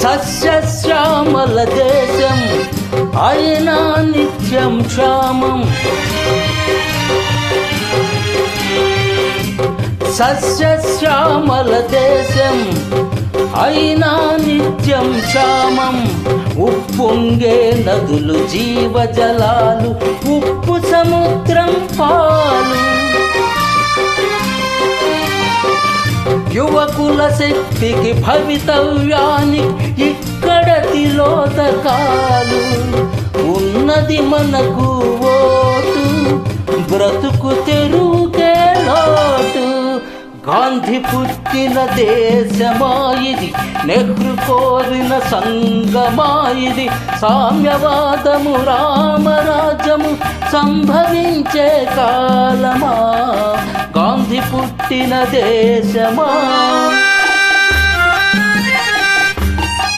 సస్యశ్యామల దేశం అయినా నిత్యం క్షామం. సస్యశ్యామల దేశం అయినా నిత్యం క్షామం. ఉప్పొంగే నదులు జీవజలాలు, ఉప్పు సముద్రం పాలు. యువకుల శక్తికి భవితవ్యానికి ఇక్కడ తిలోదకాలు. ఉన్నది మనకు ఓటు, బ్రతుకు తెరువుకే లోటు. గాంధీ పుట్టిన దేశమాయిది, నెహ్రు కోరిన సంగమాయిది. సామ్యవాదము రామరాజ్యము సంభవించే కాలమా, గాంధీ పుట్టిన దేశమా.